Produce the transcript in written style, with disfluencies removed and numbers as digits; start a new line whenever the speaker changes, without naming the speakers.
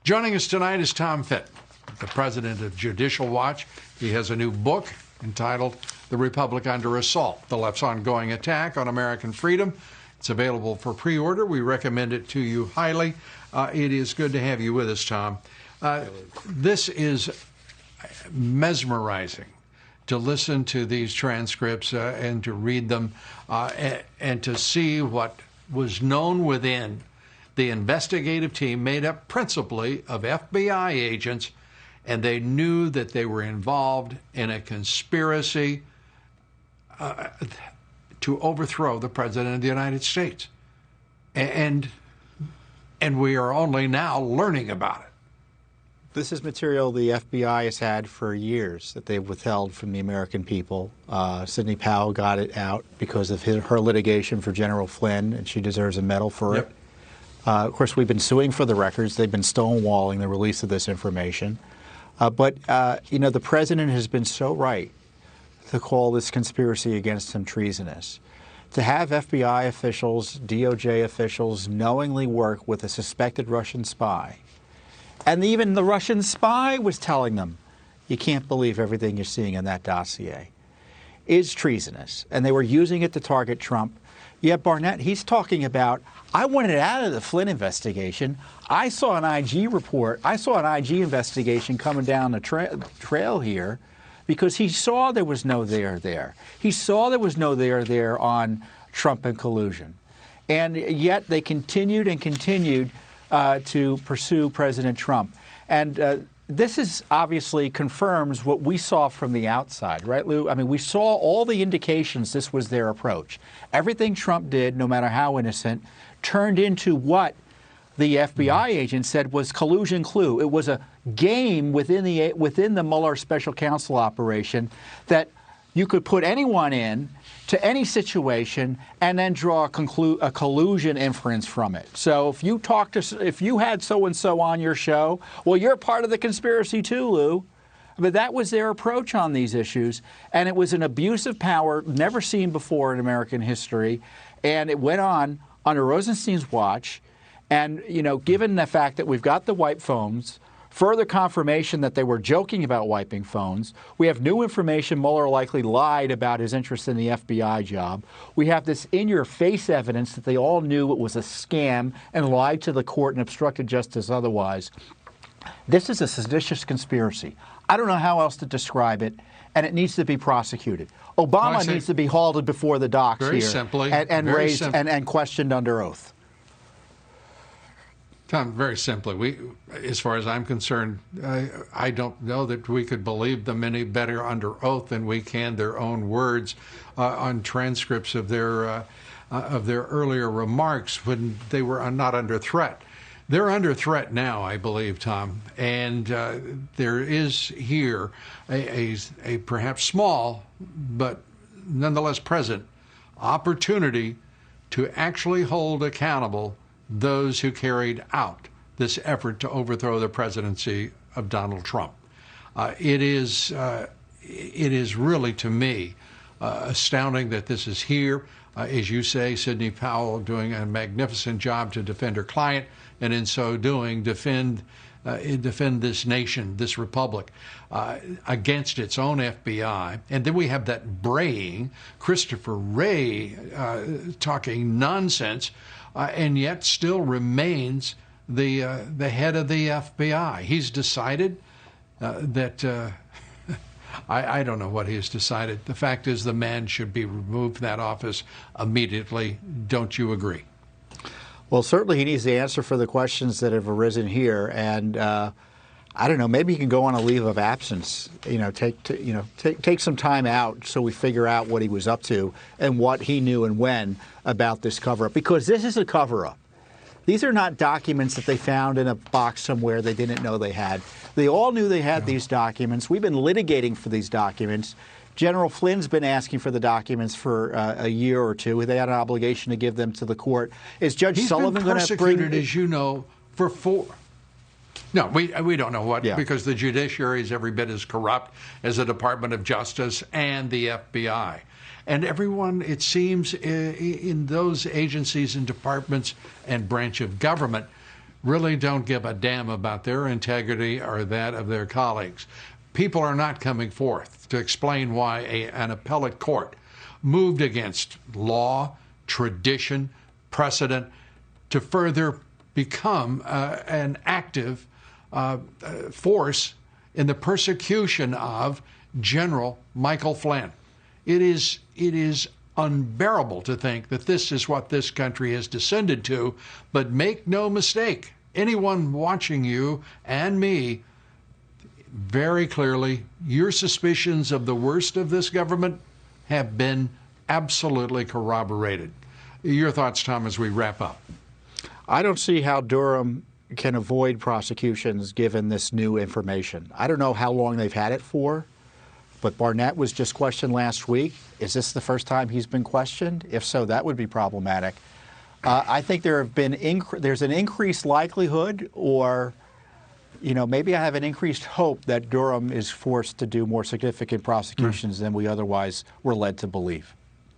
Joining us tonight is Tom Fitton, the president of Judicial Watch. He has a new book entitled The Republic Under Assault, The Left's Ongoing Attack on American Freedom. It's available for pre-order. We recommend it to you highly. It is good to have you with us, Tom. This is mesmerizing to listen to these transcripts and to read them and to see what was known within the investigative team made up principally of FBI agents, and they knew that they were involved in a conspiracy to overthrow the President of the United States. And we are only now learning about it.
This is material the FBI has had for years that they've withheld from the American people. Sidney Powell got it out because of her litigation for General Flynn, and she deserves a medal for it. Of course, we've been suing for the records. They've been stonewalling the release of this information. But the president has been so right to call this conspiracy against him treasonous. To have FBI officials, DOJ officials knowingly work with a suspected Russian spy, and even the Russian spy was telling them, you can't believe everything you're seeing in that dossier, is treasonous. And they were using it to target Trump. Yet Barnett, he's talking about, I wanted it out of the Flynn investigation. I saw an IG report. I saw an IG investigation coming down the trail here because he saw there was no there. He saw there was no there on Trump and collusion. And yet they continued and continued to pursue President Trump. And this is obviously confirms what we saw from the outside, right, Lou? I mean, we saw all the indications this was their approach. Everything Trump did, no matter how innocent, turned into what the FBI agent said was collusion clue. It was a game within the Mueller special counsel operation that you could put anyone in to any situation and then draw a collusion inference from it. So if you had so-and-so on your show, well, you're part of the conspiracy too, Lou. But that was their approach on these issues, and it was an abuse of power never seen before in American history, and it went on under Rosenstein's watch. And, given the fact that we've got the wipe phones, further confirmation that they were joking about wiping phones. We have new information Mueller likely lied about his interest in the FBI job. We have this in-your-face evidence that they all knew it was a scam and lied to the court and obstructed justice otherwise. This is a seditious conspiracy. I don't know how else to describe it, and it needs to be prosecuted. Obama needs to be halted before the docks
very
here
simply,
and raised and questioned under oath.
Tom, very simply, as far as I'm concerned, I don't know that we could believe them any better under oath than we can their own words on transcripts of their earlier remarks when they were not under threat. They're under threat now, I believe, Tom, and there is here a perhaps small but nonetheless present opportunity to actually hold accountable those who carried out this effort to overthrow the presidency of Donald Trump. It is really, to me, astounding that this is here. As you say, Sidney Powell doing a magnificent job to defend her client, and in so doing, defend this nation, this republic, against its own FBI. And then we have that braying Christopher Wray talking nonsense, and yet still remains the head of the FBI. He's decided that I don't know what he's decided. The fact is the man should be removed from that office immediately. Don't you agree?
Well, certainly he needs to answer for the questions that have arisen here, and I don't know. Maybe he can go on a leave of absence. Take some time out so we figure out what he was up to and what he knew and when about this cover-up. Because this is a cover-up. These are not documents that they found in a box somewhere they didn't know they had. They all knew they had these documents. We've been litigating for these documents. General Flynn's been asking for the documents for a year or two. They had an obligation to give them to the court. Is Judge Sullivan going to bring?
He's been persecuted, as you know, for 4. No, we don't know what, because the judiciary is every bit as corrupt as the Department of Justice and the FBI. And everyone, it seems, in those agencies and departments and branch of government really don't give a damn about their integrity or that of their colleagues. People are not coming forth to explain why an appellate court moved against law, tradition, precedent to further become an active force in the persecution of General Michael Flynn. It is unbearable to think that this is what this country has descended to, but make no mistake, anyone watching you and me, very clearly, your suspicions of the worst of this government have been absolutely corroborated. Your thoughts, Tom, as we wrap up?
I don't see how Durham can avoid prosecutions given this new information. I don't know how long they've had it for, but Barnett was just questioned last week. Is this the first time he's been questioned? If so, that would be problematic. I think there's an increased likelihood, or maybe I have an increased hope that Durham is forced to do more significant prosecutions than we otherwise were led to believe.